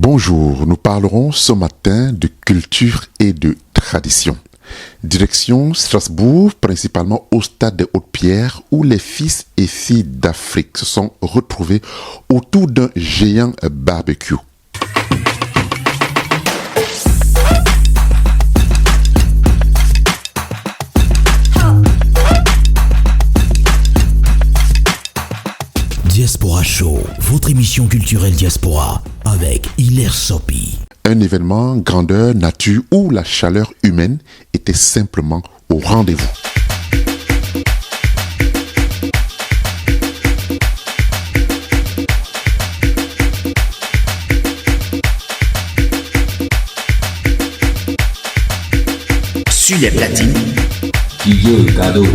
Bonjour, nous parlerons ce matin de culture et de tradition. Direction Strasbourg, principalement au stade des Hautes-Pierres, où les fils et filles d'Afrique se sont retrouvés autour d'un géant barbecue. Diaspora Show, votre émission culturelle diaspora avec Hilaire Sopi. Un événement grandeur nature où la chaleur humaine était simplement au rendez-vous. Sur les platines, DJ Cadeau.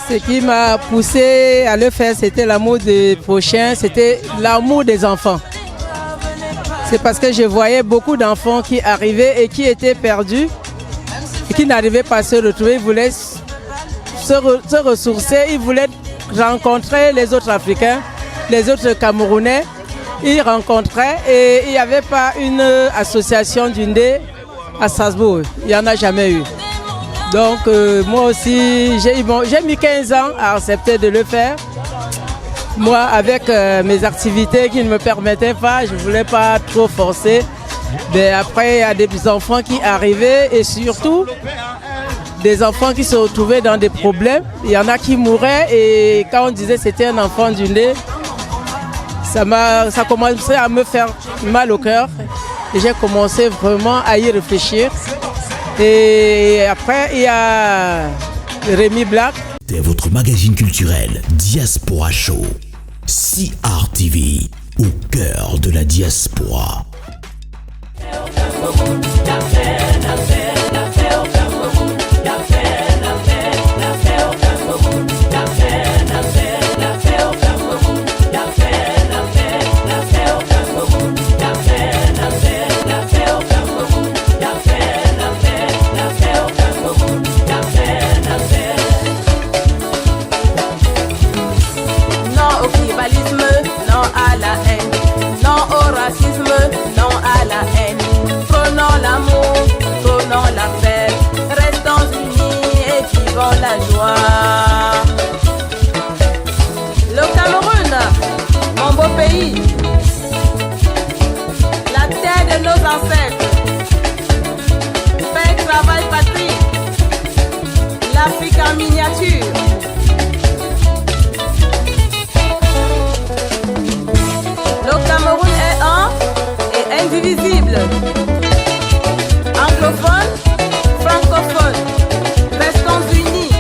Ce qui m'a poussé à le faire, c'était l'amour des prochains, c'était l'amour des enfants. C'est parce que je voyais beaucoup d'enfants qui arrivaient et qui étaient perdus et qui n'arrivaient pas à se retrouver. Ils voulaient se ressourcer, ils voulaient rencontrer les autres Africains, les autres Camerounais. Ils rencontraient et il n'y avait pas une association d'Undé à Strasbourg. Il n'y en a jamais eu. Donc moi aussi, j'ai mis 15 ans à accepter de le faire. Moi, avec mes activités qui ne me permettaient pas, je ne voulais pas trop forcer. Mais après, il y a des enfants qui arrivaient et surtout des enfants qui se retrouvaient dans des problèmes. Il y en a qui mouraient et quand on disait que c'était un enfant du nez, ça commençait à me faire mal au cœur. Et j'ai commencé vraiment à y réfléchir. Et après, il y a Rémi Black. C'est votre magazine culturel Diaspora Show. CRTV, au cœur de la diaspora. Le Cameroun, mon beau pays, la terre de nos ancêtres, paix, travail, patrie, l'Afrique en miniature. Anglophone, francophone, restons unis.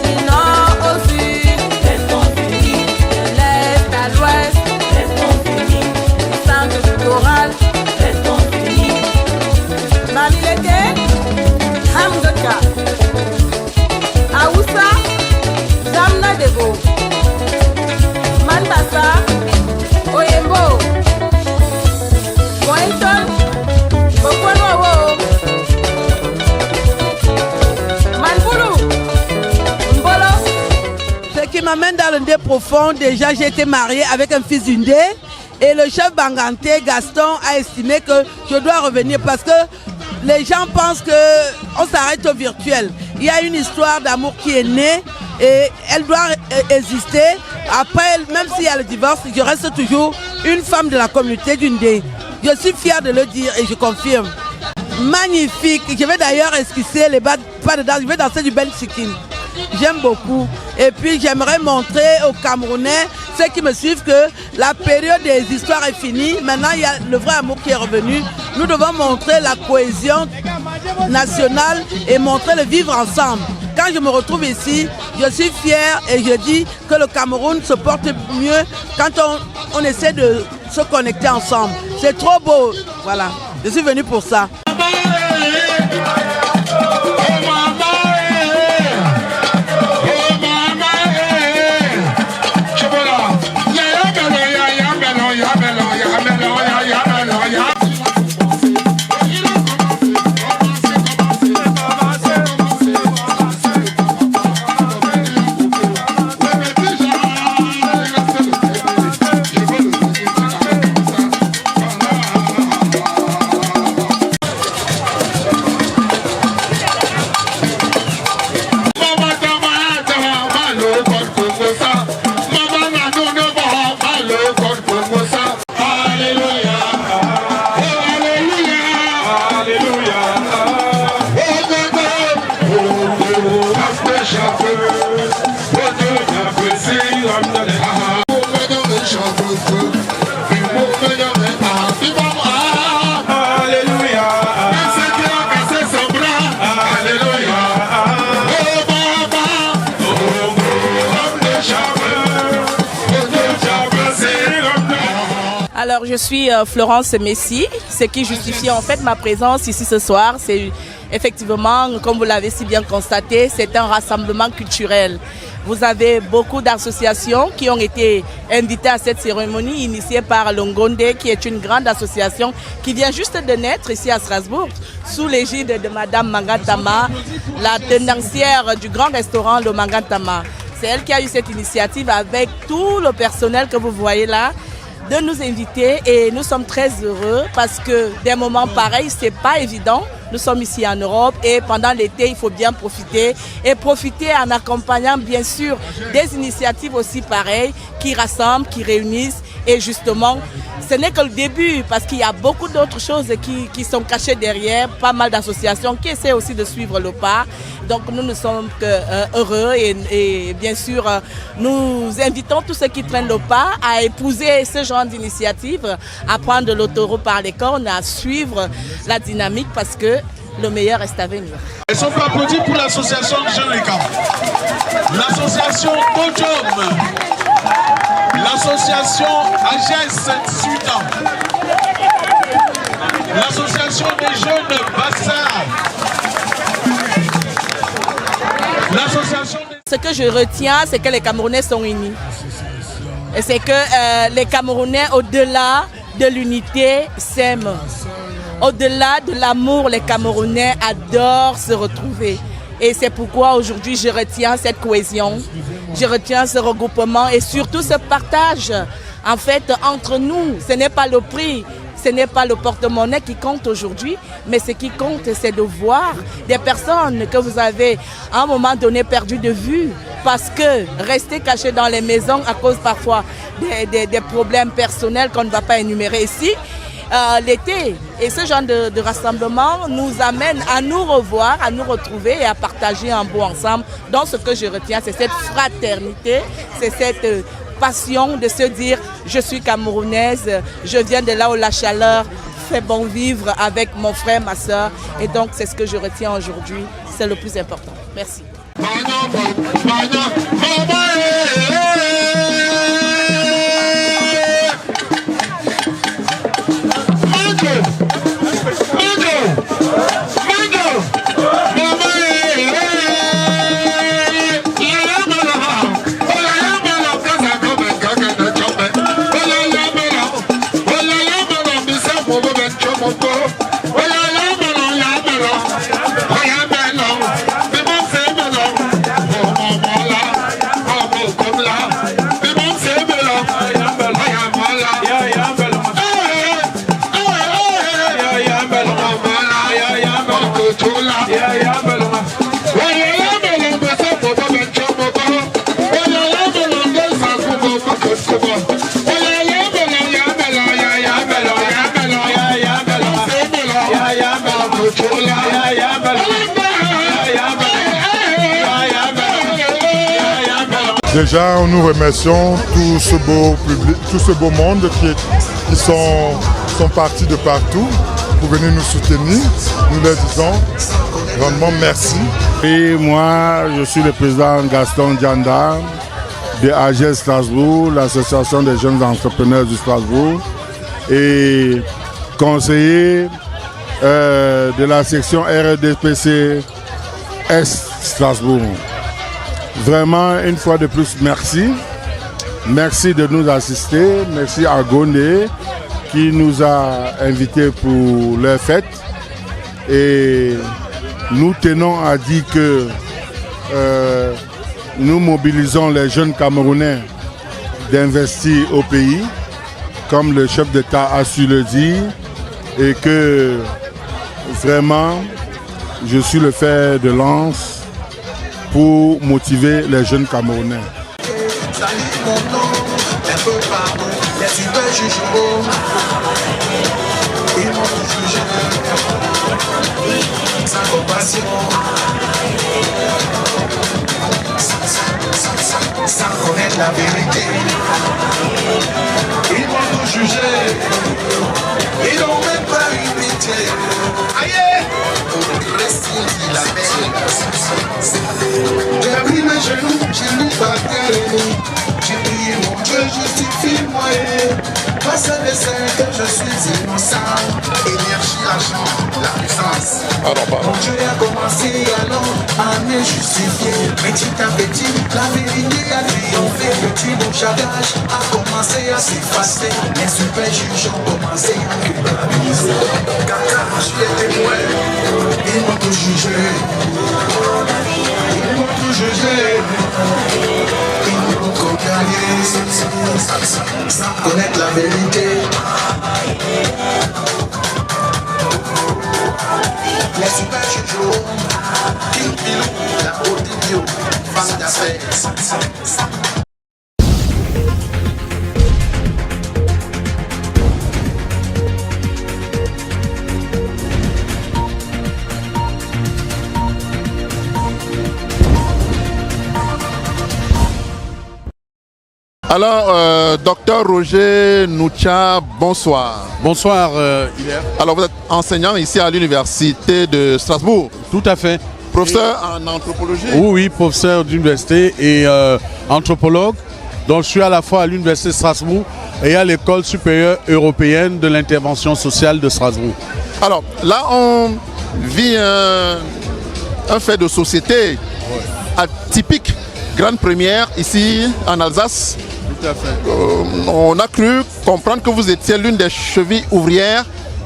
Du nord au sud, restons unis. De l'est à l'ouest, restons unis. Du centre du littoral, restons unis. Mamileke, Hamdoka, Aoussa, Jamna Dego, Mandasa, Oyembo, Mointon, Bokonowo, Manboulou, Mbolo. Ce qui m'amène dans le Ndé profond, déjà j'ai été mariée avec un fils du Ndé et le chef Banganté, Gaston, a estimé que je dois revenir parce que les gens pensent qu'on s'arrête au virtuel. Il y a une histoire d'amour qui est née et elle doit exister. Après, même s'il y a le divorce, je reste toujours une femme de la communauté du Ndé. Je suis fière de le dire et je confirme. Magnifique. Je vais d'ailleurs esquisser les pas de danse. Je vais danser du Ben Chikin. J'aime beaucoup. Et puis j'aimerais montrer aux Camerounais, ceux qui me suivent, que la période des histoires est finie. Maintenant, il y a le vrai amour qui est revenu. Nous devons montrer la cohésion nationale et montrer le vivre ensemble. Quand je me retrouve ici, je suis fière et je dis que le Cameroun se porte mieux quand on essaie de se connecter ensemble. C'est trop beau. Voilà, je suis venue pour ça. Alors je suis Florence Messi, ce qui justifie en fait ma présence ici ce soir. C'est effectivement, comme vous l'avez si bien constaté, c'est un rassemblement culturel. Vous avez beaucoup d'associations qui ont été invitées à cette cérémonie initiée par Longonde, qui est une grande association qui vient juste de naître ici à Strasbourg, sous l'égide de Madame Mangantama, la tenancière du grand restaurant Le Mangantama. C'est elle qui a eu cette initiative avec tout le personnel que vous voyez là, de nous inviter, et nous sommes très heureux parce que des moments pareils, c'est pas évident. Nous sommes ici en Europe et pendant l'été, il faut bien profiter en accompagnant bien sûr des initiatives aussi pareilles qui rassemblent, qui réunissent. Et justement, ce n'est que le début parce qu'il y a beaucoup d'autres choses qui sont cachées derrière, pas mal d'associations qui essaient aussi de suivre le pas. Donc nous ne sommes que heureux et bien sûr, nous invitons tous ceux qui prennent le pas à épouser ce genre d'initiative, à prendre le taureau par les cornes, à suivre la dynamique parce que le meilleur reste à venir. Est-ce qu'on peut applaudir pour l'association de jeunes les gars, l'association Kojom, l'association AGES 18 ans, l'association des jeunes Bassard, l'association des... Ce que je retiens, c'est que les Camerounais sont unis. Et c'est que les Camerounais, au-delà de l'unité, s'aiment. Au-delà de l'amour, les Camerounais adorent se retrouver. Et c'est pourquoi aujourd'hui je retiens cette cohésion, je retiens ce regroupement et surtout ce partage. En fait, entre nous, ce n'est pas le prix, ce n'est pas le porte-monnaie qui compte aujourd'hui, mais ce qui compte, c'est de voir des personnes que vous avez à un moment donné perdu de vue parce que rester caché dans les maisons à cause parfois des problèmes personnels qu'on ne va pas énumérer ici, l'été. Et ce genre de rassemblement nous amène à nous revoir, à nous retrouver et à partager un beau ensemble. Donc ce que je retiens, c'est cette fraternité, c'est cette passion de se dire je suis camerounaise, je viens de là où la chaleur fait bon vivre avec mon frère, ma soeur. Et donc c'est ce que je retiens aujourd'hui, c'est le plus important. Merci. Déjà, nous remercions tout ce beau public, tout ce beau monde qui sont partis de partout pour venir nous soutenir. Nous leur disons grandement merci. Et moi, je suis le président Gaston Dianda de AGES Strasbourg, l'association des jeunes entrepreneurs du Strasbourg, et conseiller de la section RDPC Est Strasbourg. Vraiment, une fois de plus, merci. Merci de nous assister. Merci à Gondé qui nous a invités pour leur fête. Et nous tenons à dire que nous mobilisons les jeunes Camerounais d'investir au pays, comme le chef d'État a su le dire, et que vraiment, je suis le fer de lance pour motiver les jeunes Camerounais. Sans connaître la vérité, ils vont nous juger, ils n'ont même pas eu pitié. Aïe! Restez-y la belle. J'ai pris mes genoux, j'ai mis par terre et nous. J'ai prié mon Dieu, justifie-moi. Face à l'essai que je suis innocent. Énergie, argent, la puissance. Mon Dieu a commencé alors à me justifier. Petit à petit, la vérité a triomphé. Le tribunal a commencé à s'effacer. Les super juges ont commencé à culpabiliser. Car je suis témoin, ils m'ont tout jugé. Ils m'ont tout jugé. Ils m'ont tout gagné sans connaître la vérité. Les super juges, King Pilou, la Odilio, femme d'affaires. Alors, docteur Roger Noucha, bonsoir. Bonsoir, Hilaire. Alors, vous êtes enseignant ici à l'université de Strasbourg. Tout à fait. Professeur en anthropologie. Oui, professeur d'université et anthropologue. Donc, je suis à la fois à l'université de Strasbourg et à l'école supérieure européenne de l'intervention sociale de Strasbourg. Alors, là, on vit un fait de société atypique. Grande première ici en Alsace. Tout à fait. On a cru comprendre que vous étiez l'une des chevilles ouvrières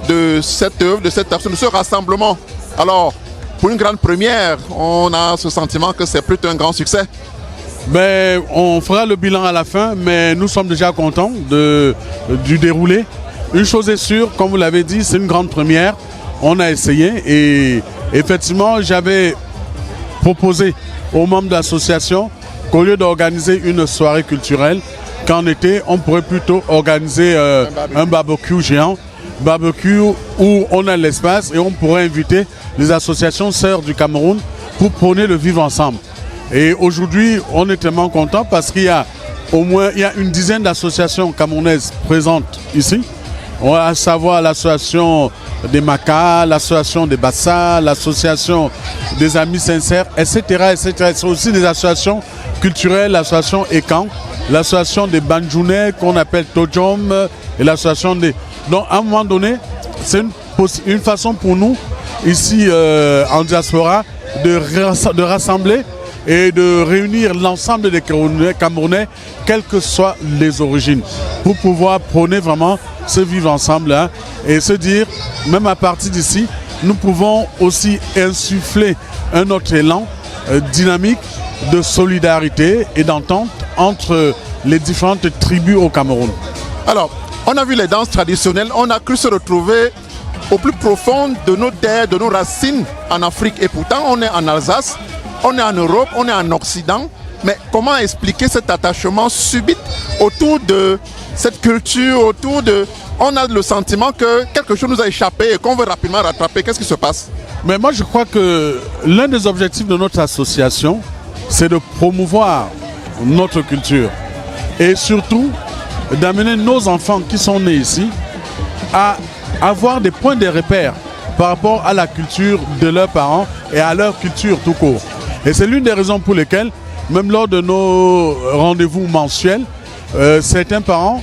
de cette œuvre, de cette action, de ce rassemblement. Alors, pour une grande première, on a ce sentiment que c'est plutôt un grand succès. Ben, on fera le bilan à la fin, mais nous sommes déjà contents du déroulé. Une chose est sûre, comme vous l'avez dit, c'est une grande première. On a essayé et effectivement, j'avais proposé aux membres de l'association qu'au lieu d'organiser une soirée culturelle, qu'en été, on pourrait plutôt organiser un barbecue géant, barbecue où on a l'espace et on pourrait inviter les associations sœurs du Cameroun pour prôner le vivre ensemble. Et aujourd'hui, on est tellement content parce qu'il y a au moins, il y a une dizaine d'associations camerounaises présentes ici. À savoir l'association des Macas, l'association des Bassa, l'association des Amis Sincères, etc. etc. C'est aussi des associations culturelles, l'association Ekan, l'association des Banjounais qu'on appelle Tojom et l'association des... Donc à un moment donné, c'est une façon pour nous, ici en diaspora, de rassembler et de réunir l'ensemble des Camerounais, quelles que soient les origines, pour pouvoir prôner vraiment ce vivre ensemble hein, et se dire, même à partir d'ici, nous pouvons aussi insuffler un autre élan dynamique de solidarité et d'entente entre les différentes tribus au Cameroun. Alors, on a vu les danses traditionnelles, on a cru se retrouver au plus profond de nos terres, de nos racines en Afrique. Et pourtant, on est en Alsace, on est en Europe, on est en Occident. Mais comment expliquer cet attachement subit autour de cette culture, autour de... On a le sentiment que quelque chose nous a échappé et qu'on veut rapidement rattraper. Qu'est-ce qui se passe? Mais moi, je crois que l'un des objectifs de notre association, c'est de promouvoir notre culture. Et surtout, d'amener nos enfants qui sont nés ici à avoir des points de repère par rapport à la culture de leurs parents et à leur culture tout court. Et c'est l'une des raisons pour lesquelles, même lors de nos rendez-vous mensuels, certains parents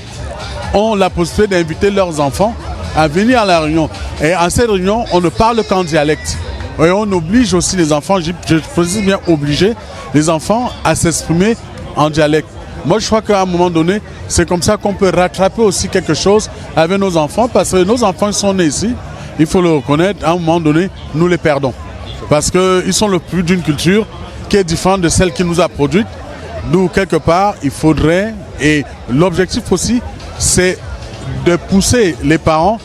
ont la possibilité d'inviter leurs enfants à venir à la réunion. Et à cette réunion, on ne parle qu'en dialecte. Et on oblige aussi les enfants, je précise bien obliger les enfants à s'exprimer en dialecte. Moi, je crois qu'à un moment donné, c'est comme ça qu'on peut rattraper aussi quelque chose avec nos enfants, parce que nos enfants sont nés ici, il faut le reconnaître, à un moment donné, nous les perdons. Parce qu'ils sont le plus d'une culture qui est différente de celle qui nous a produite. D'où, quelque part, il faudrait, et l'objectif aussi, c'est de pousser les parents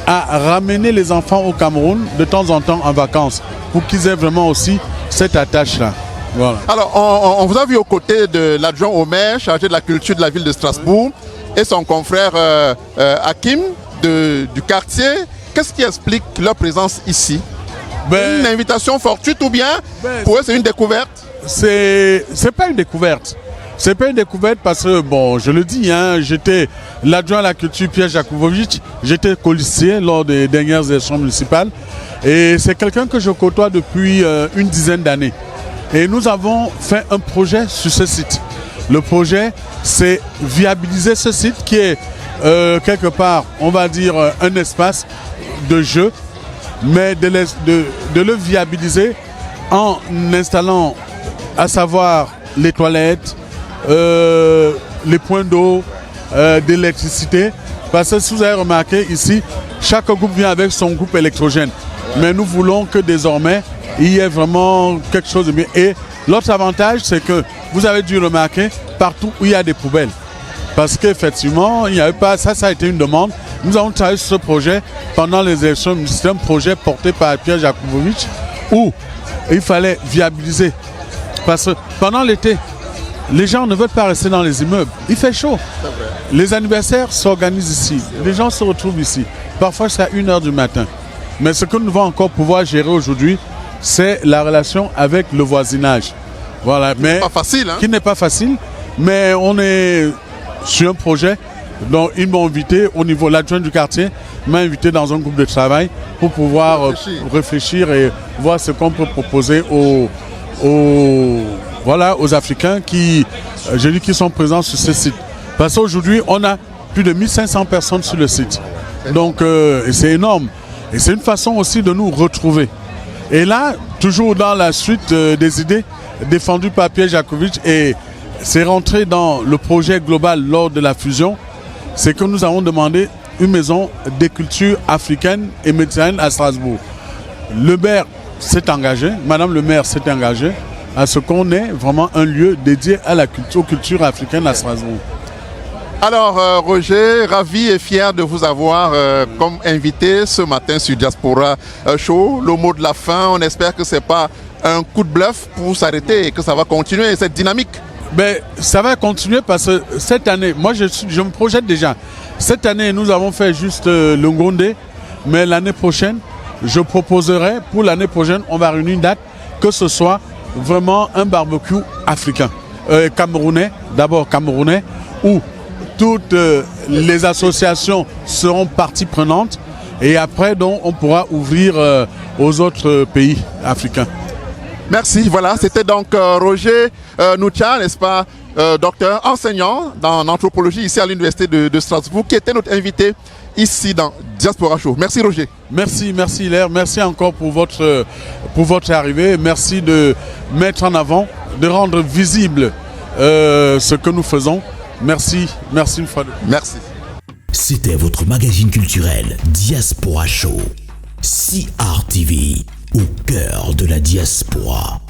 à ramener les enfants au Cameroun de temps en temps en vacances, pour qu'ils aient vraiment aussi cette attache-là. Voilà. Alors, on vous a vu aux côtés de l'adjoint au maire, chargé de la culture de la ville de Strasbourg, et son confrère Hakim du quartier. Qu'est-ce qui explique leur présence ici? Une invitation fortuite ou bien pour eux c'est une découverte? C'est pas une découverte. C'est pas une découverte parce que, bon, je le dis, hein, j'étais l'adjoint à la culture Pierre Jakubovic, j'étais colistier lors des dernières élections municipales et c'est quelqu'un que je côtoie depuis une dizaine d'années. Et nous avons fait un projet sur ce site. Le projet, c'est viabiliser ce site qui est quelque part, on va dire, un espace de jeu, mais de le viabiliser en installant, à savoir les toilettes, les points d'eau, d'électricité. Parce que si vous avez remarqué ici, chaque groupe vient avec son groupe électrogène. Mais nous voulons que désormais, il y ait vraiment quelque chose de bien. Et l'autre avantage, c'est que vous avez dû remarquer partout où il y a des poubelles. Parce qu'effectivement, il n'y avait pas, ça a été une demande. Nous avons travaillé sur ce projet pendant les élections. C'est un projet porté par Pierre Jakubovic où il fallait viabiliser. Parce que pendant l'été, les gens ne veulent pas rester dans les immeubles. Il fait chaud. Les anniversaires s'organisent ici. Les gens se retrouvent ici. Parfois, c'est à 1h du matin. Mais ce que nous devons encore pouvoir gérer aujourd'hui, c'est la relation avec le voisinage. Voilà. Mais pas facile, hein? Qui n'est pas facile. Mais on est sur un projet dont ils m'ont invité au niveau, l'adjoint du quartier m'a invité dans un groupe de travail pour pouvoir réfléchir et voir ce qu'on peut proposer aux Africains qui sont présents sur ce site. Parce qu'aujourd'hui, on a plus de 1500 personnes sur le site. Donc, c'est énorme. Et c'est une façon aussi de nous retrouver. Et là, toujours dans la suite des idées défendues par Pierre Jakubovic, et c'est rentré dans le projet global lors de la fusion, c'est que nous avons demandé une maison des cultures africaines et méditerranéennes à Strasbourg. Le maire s'est engagé, Madame le maire s'est engagée à ce qu'on ait vraiment un lieu dédié à la culture, aux cultures africaines à Strasbourg. Alors Roger, ravi et fier de vous avoir comme invité ce matin sur Diaspora Show. Le mot de la fin, on espère que ce n'est pas un coup de bluff pour s'arrêter et que ça va continuer cette dynamique. Ben, ça va continuer parce que cette année, moi je me projette déjà. Cette année, nous avons fait juste le Ngondé, mais l'année prochaine, je proposerai, pour l'année prochaine, on va réunir une date, que ce soit vraiment un barbecue africain. camerounais, d'abord camerounais, où toutes les associations seront partie prenante et après donc on pourra ouvrir aux autres pays africains. Merci, voilà, c'était donc Roger Noutia, n'est-ce pas, docteur, enseignant en anthropologie ici à l'université de Strasbourg, qui était notre invité ici dans Diaspora Show. Merci Roger. Merci Hilaire, merci encore pour votre arrivée, merci de mettre en avant, de rendre visible ce que nous faisons. Merci une fois de plus. Merci. C'était votre magazine culturel Diaspora Show. CR TV, au cœur de la diaspora.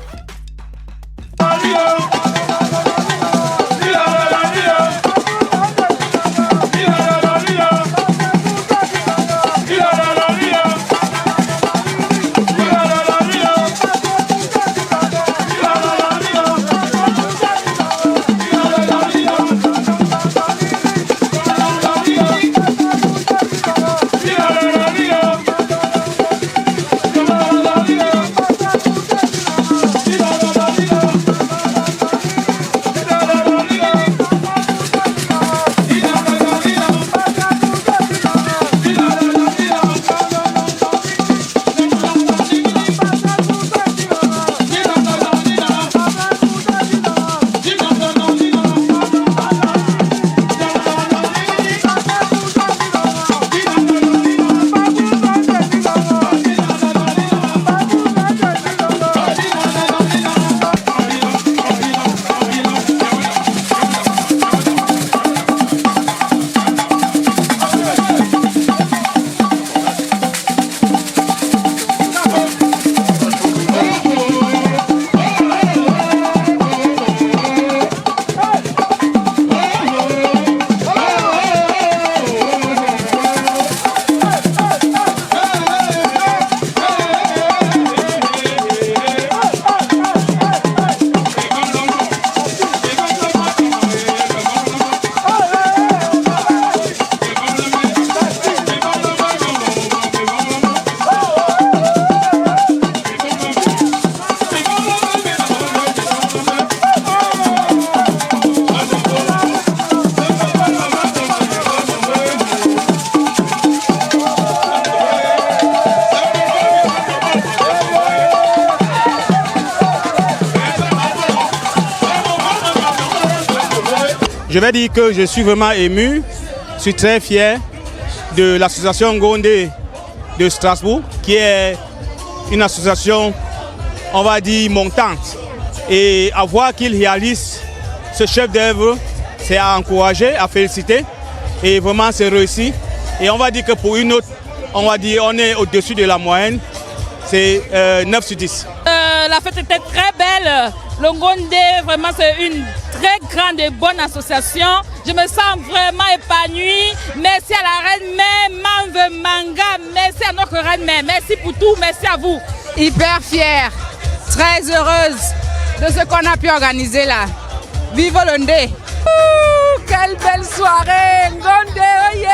Je vais dire que je suis vraiment ému, je suis très fier de l'association Ngondé de Strasbourg, qui est une association, on va dire, montante. Et à voir qu'il réalise ce chef d'œuvre, c'est à encourager, à féliciter. Et vraiment, c'est réussi. Et on va dire que pour une autre, on va dire on est au-dessus de la moyenne. C'est 9 sur 10. La fête était très belle. Le Ngondé, vraiment, c'est une très grande et bonne association. Je me sens vraiment épanouie. Merci à la reine-mère Manve Manga. Merci à notre reine-mère. Merci pour tout. Merci à vous. Hyper fière, très heureuse de ce qu'on a pu organiser là. Vive le Ndé. Quelle belle soirée, Ngondé, oye!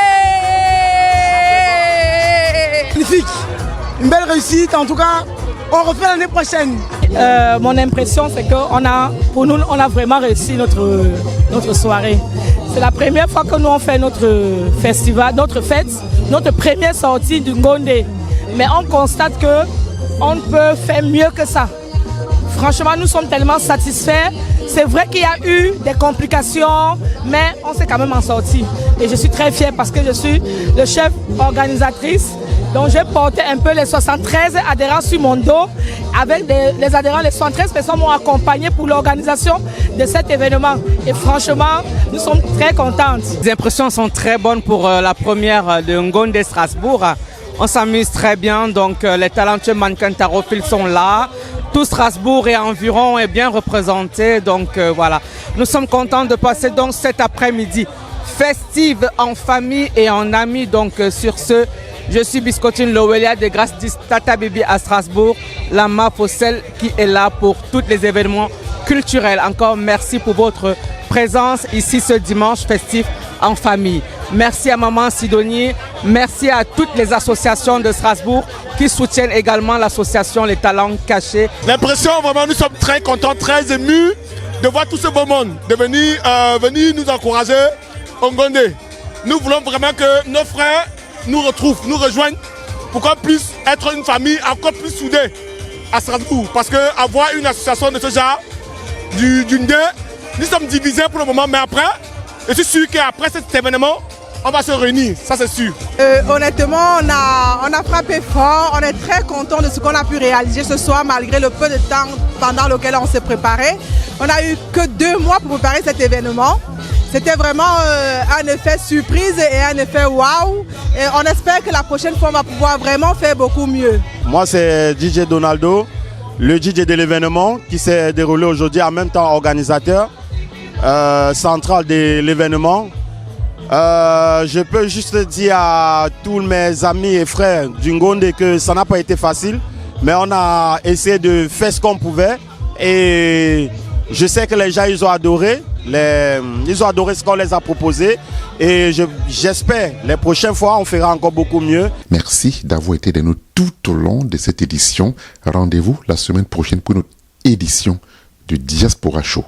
Magnifique, une belle réussite en tout cas. On refait l'année prochaine. Mon impression, c'est pour nous, on a vraiment réussi notre soirée. C'est la première fois que nous on fait notre festival, notre fête, notre première sortie du Ngondé. Mais on constate qu'on peut faire mieux que ça. Franchement, nous sommes tellement satisfaits. C'est vrai qu'il y a eu des complications, mais on s'est quand même en sorti. Et je suis très fière parce que je suis le chef organisatrice. Donc j'ai porté un peu les 73 adhérents sur mon dos. Avec les adhérents, les 73 personnes m'ont accompagné pour l'organisation de cet événement. Et franchement, nous sommes très contentes. Les impressions sont très bonnes pour la première de Ngondé Strasbourg. On s'amuse très bien, donc les talentueux mannequins tarophiles sont là. Tout Strasbourg et environ est bien représenté, donc voilà. Nous sommes contents de passer donc cet après-midi festive en famille et en amis. Donc sur ce, je suis Biscotine Lowelia de Grâce Tata Bibi à Strasbourg, la MAF celle qui est là pour tous les événements culturels. Encore merci pour votre présence ici ce dimanche festif en famille. Merci à Maman Sidonie, merci à toutes les associations de Strasbourg qui soutiennent également l'association Les Talents Cachés. L'impression, vraiment, nous sommes très contents, très émus de voir tout ce beau monde, de venir nous encourager au Ngondé. Nous voulons vraiment que nos frères nous retrouvent, nous rejoignent pour qu'on puisse être une famille encore plus soudée à Strasbourg. Parce qu'avoir une association de ce genre, du Ndé, nous sommes divisés pour le moment, mais après, je suis sûr qu'après cet événement, on va se réunir, ça c'est sûr. Honnêtement, on a frappé fort, on est très content de ce qu'on a pu réaliser ce soir malgré le peu de temps pendant lequel on s'est préparé. On n'a eu que 2 mois pour préparer cet événement. C'était vraiment un effet surprise et un effet waouh. Et on espère que la prochaine fois, on va pouvoir vraiment faire beaucoup mieux. Moi, c'est DJ Donaldo, le DJ de l'événement qui s'est déroulé aujourd'hui, en même temps organisateur central de l'événement. Je peux juste dire à tous mes amis et frères du Ngondé que ça n'a pas été facile, mais on a essayé de faire ce qu'on pouvait et je sais que les gens ils ont adoré ce qu'on les a proposé et j'espère les prochaines fois on fera encore beaucoup mieux. Merci d'avoir été de nous tout au long de cette édition. Rendez-vous la semaine prochaine pour une autre édition du Diaspora Show.